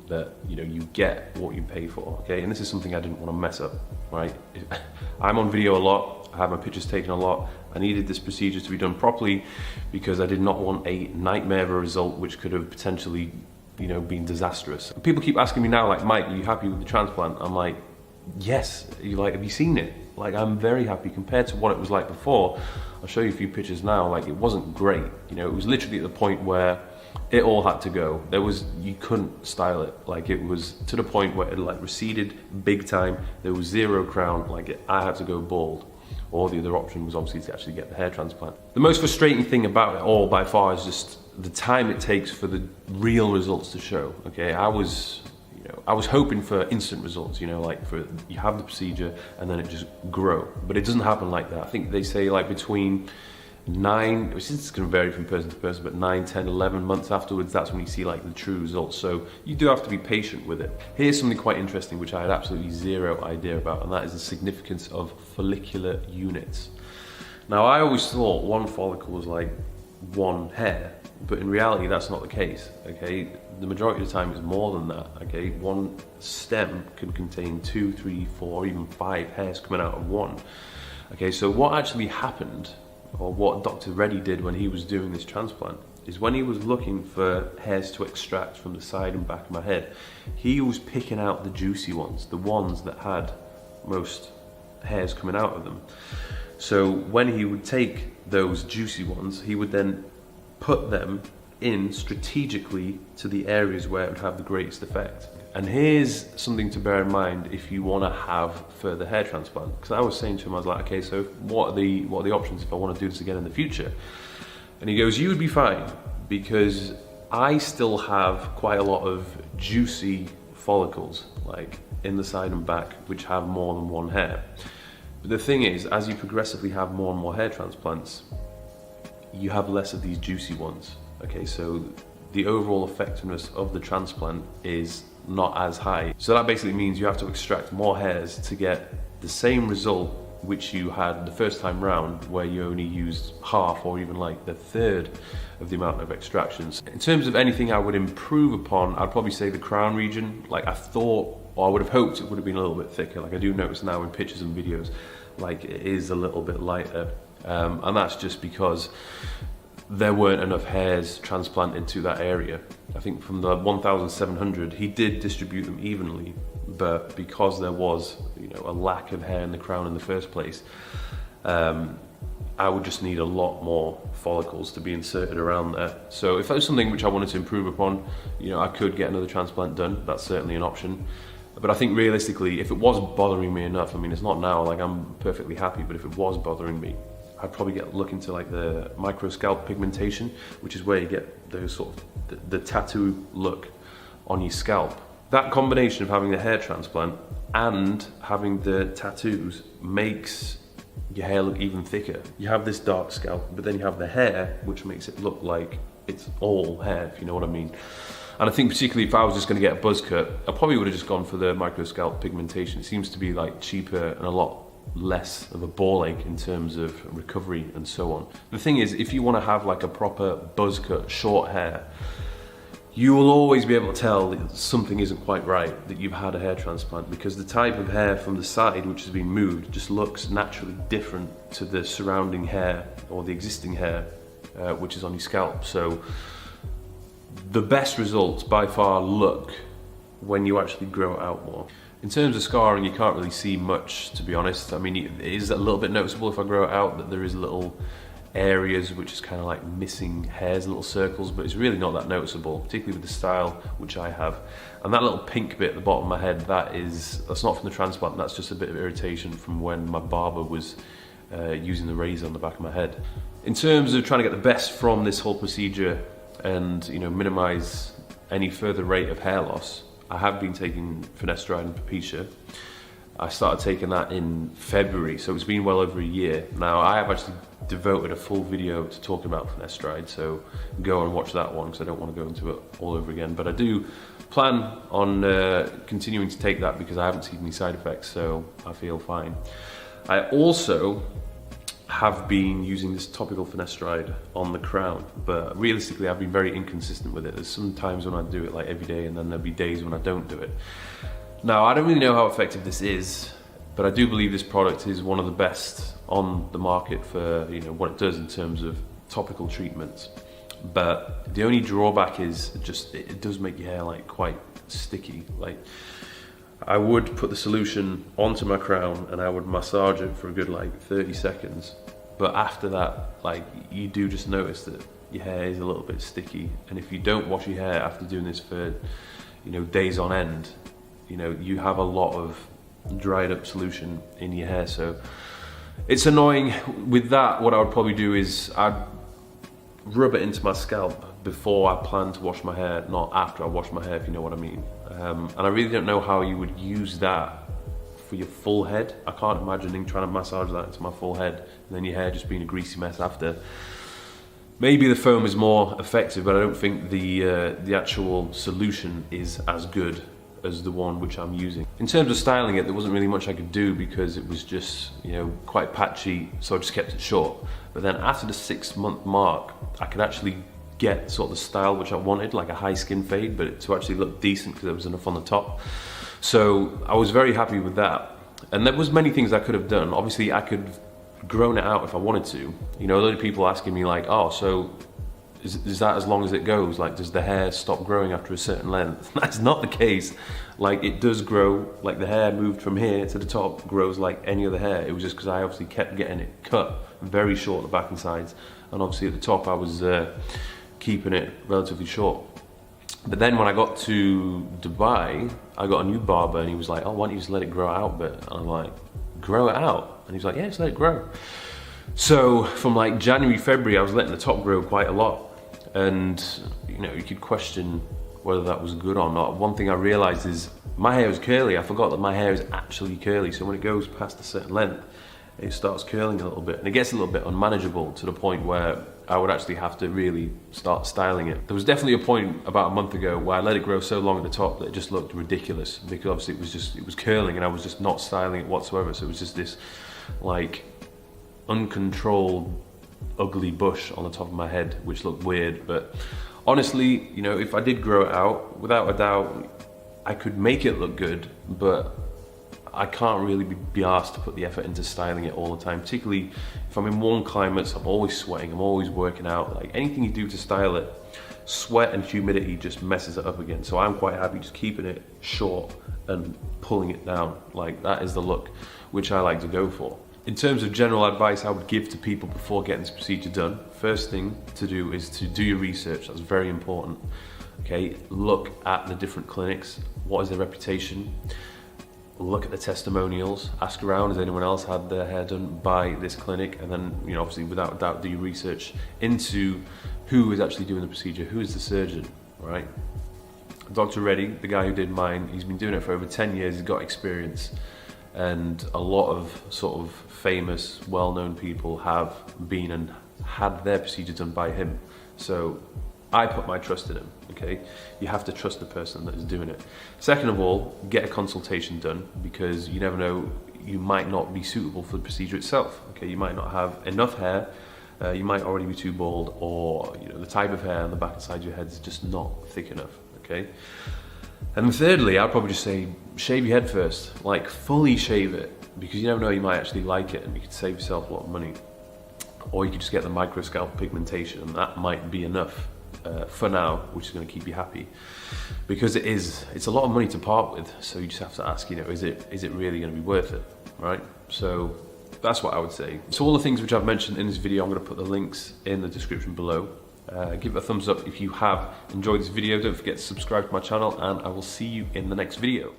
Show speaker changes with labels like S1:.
S1: that you get what you pay for, okay? And this is something I didn't want to mess up, right? I'm on video a lot, I have my pictures taken a lot. I needed this procedure to be done properly because I did not want a nightmare of a result which could have potentially been disastrous. People keep asking me now, like, Mike, are you happy with the transplant? I'm like, yes. Have you seen it? Like, I'm very happy compared to what it was like before. I'll show you a few pictures now. Like, it wasn't great. It was literally at the point where it all had to go. You couldn't style it. Like, it was to the point where it like receded big time. There was zero crown. Like, I had to go bald. Or the other option was obviously to actually get the hair transplant. The most frustrating thing about it all by far is just the time it takes for the real results to show. Okay, I was hoping for instant results, like you have the procedure and then it just grow. But it doesn't happen like that. I think they say like between 9, which is going to vary from person to person, but 9, 10, 11 months afterwards, that's when you see like the true results. So you do have to be patient with it. Here's something quite interesting, which I had absolutely zero idea about, and that is the significance of follicular units. Now, I always thought one follicle was like one hair, but in reality, that's not the case, okay? The majority of the time it's more than that, okay? One stem can contain 2, 3, 4, even 5 hairs coming out of one. Okay, so what actually happened, or what Dr. Reddy did when he was doing this transplant, is when he was looking for hairs to extract from the side and back of my head, he was picking out the juicy ones, the ones that had most hairs coming out of them. So when he would take those juicy ones, he would then put them in strategically to the areas where it would have the greatest effect. And here's something to bear in mind if you want to have further hair transplant. Because I was saying to him, I was like, okay, so what are the options if I want to do this again in the future? And he goes, you would be fine, because I still have quite a lot of juicy follicles, like in the side and back, which have more than one hair. But the thing is, as you progressively have more and more hair transplants, you have less of these juicy ones. Okay, so the overall effectiveness of the transplant is not as high. So that basically means you have to extract more hairs to get the same result which you had the first time round, where you only used half or even like the third of the amount of extractions. In terms of anything I would improve upon, I'd probably say the crown region. Like, I thought, or I would have hoped it would have been a little bit thicker. Like, I do notice now in pictures and videos, like it is a little bit lighter. And that's just because there weren't enough hairs transplanted to that area. I think from the 1,700, he did distribute them evenly, but because there was, a lack of hair in the crown in the first place, I would just need a lot more follicles to be inserted around there. So if that was something which I wanted to improve upon, I could get another transplant done. That's certainly an option. But I think realistically, if it was bothering me enough, I mean, it's not now, like I'm perfectly happy, but if it was bothering me, I'd probably look into like the microscalp pigmentation, which is where you get those sort of the tattoo look on your scalp. That combination of having the hair transplant and having the tattoos makes your hair look even thicker. You have this dark scalp, but then you have the hair, which makes it look like it's all hair, if you know what I mean. And I think particularly if I was just going to get a buzz cut, I probably would have just gone for the microscalp pigmentation. It seems to be like cheaper and a lot less of a ball ache in terms of recovery and so on. The thing is, if you want to have like a proper buzz cut, short hair, you will always be able to tell that something isn't quite right, that you've had a hair transplant, because the type of hair from the side which has been moved just looks naturally different to the surrounding hair or the existing hair which is on your scalp. So the best results by far look when you actually grow it out more. In terms of scarring, you can't really see much, to be honest. I mean, it is a little bit noticeable if I grow it out that there is little areas which is kind of like missing hairs, little circles, but it's really not that noticeable, particularly with the style which I have. And that little pink bit at the bottom of my head, that's not from the transplant, that's just a bit of irritation from when my barber was using the razor on the back of my head. In terms of trying to get the best from this whole procedure and minimize any further rate of hair loss, I have been taking finasteride and Propecia. I started taking that in February, so it's been well over a year. Now, I have actually devoted a full video to talking about finasteride, so go and watch that one because I don't want to go into it all over again. But I do plan on continuing to take that because I haven't seen any side effects, so I feel fine. I also have been using this topical finasteride on the crown, but realistically I've been very inconsistent with it. There's some times when I do it like every day, and then there'll be days when I don't do it. Now, I don't really know how effective this is, but I do believe this product is one of the best on the market for, you know, what it does in terms of topical treatments. But the only drawback is just it does make your hair like quite sticky. Like, I would put the solution onto my crown and I would massage it for a good like 30 seconds. But after that, like, you do just notice that your hair is a little bit sticky. And if you don't wash your hair after doing this for, you know, days on end, you know, you have a lot of dried up solution in your hair. So it's annoying. With that, what I would probably do is I'd rub it into my scalp before I plan to wash my hair, not after I wash my hair, if you know what I mean. And I really don't know how you would use that for your full head. I can't imagine trying to massage that into my full head and then your hair just being a greasy mess after. Maybe the foam is more effective, but I don't think the actual solution is as good as the one which I'm using. In terms of styling it, there wasn't really much I could do because it was just, you know, quite patchy, so I just kept it short. But then after the 6-month mark, I could actually get sort of the style which I wanted, like a high skin fade, but to actually look decent because there was enough on the top. So I was very happy with that. And there was many things I could have done. Obviously I could have grown it out if I wanted to. You know, a lot of people asking me like, oh, so is that as long as it goes? Like, does the hair stop growing after a certain length? That's not the case. Like, it does grow, like the hair moved from here to the top, grows like any other hair. It was just because I obviously kept getting it cut very short at the back and sides. And obviously at the top I was keeping it relatively short. But then when I got to Dubai, I got a new barber and he was like, oh, why don't you just let it grow out a bit? And I'm like, grow it out? And he's like, yeah, just let it grow. So from like January, February, I was letting the top grow quite a lot. And, you know, you could question whether that was good or not. One thing I realized is my hair was curly. I forgot that my hair is actually curly. So when it goes past a certain length, it starts curling a little bit. And it gets a little bit unmanageable to the point where I would actually have to really start styling it. There was definitely a point about a month ago where I let it grow so long at the top that it just looked ridiculous, because obviously it was curling and I was just not styling it whatsoever. So it was just this like uncontrolled ugly bush on the top of my head, which looked weird. But honestly, you know, if I did grow it out, without a doubt, I could make it look good, but I can't really be asked to put the effort into styling it all the time, particularly if I'm in warm climates. I'm always sweating, I'm always working out. Like, anything you do to style it, sweat and humidity just messes it up again. So I'm quite happy just keeping it short and pulling it down. Like, that is the look which I like to go for. In terms of general advice I would give to people before getting this procedure done, first thing to do is to do your research. That's very important. Okay, look at the different clinics. What is their reputation? Look at the testimonials. Ask around, has anyone else had their hair done by this clinic? And then, you know, obviously without a doubt, do your research into who is actually doing the procedure, who is the surgeon, right? Dr. Reddy, the guy who did mine, he's been doing it for over 10 years, he's got experience. And a lot of sort of famous, well-known people have been and had their procedure done by him. So I put my trust in him, okay? You have to trust the person that is doing it. Second of all, get a consultation done, because you never know, you might not be suitable for the procedure itself, okay? You might not have enough hair, you might already be too bald, or, you know, the type of hair on the back and side of your head is just not thick enough, okay? And then thirdly, I'd probably just say, shave your head first, like fully shave it, because you never know, you might actually like it and you could save yourself a lot of money. Or you could just get the micro scalp pigmentation, and that might be enough for now, which is going to keep you happy, because it's a lot of money to part with. So you just have to ask, you know, is it really going to be worth it, right? So that's what I would say. So all the things which I've mentioned in this video, I'm going to put the links in the description below. Give it a thumbs up if you have enjoyed this video. Don't forget to subscribe to my channel, and I will see you in the next video.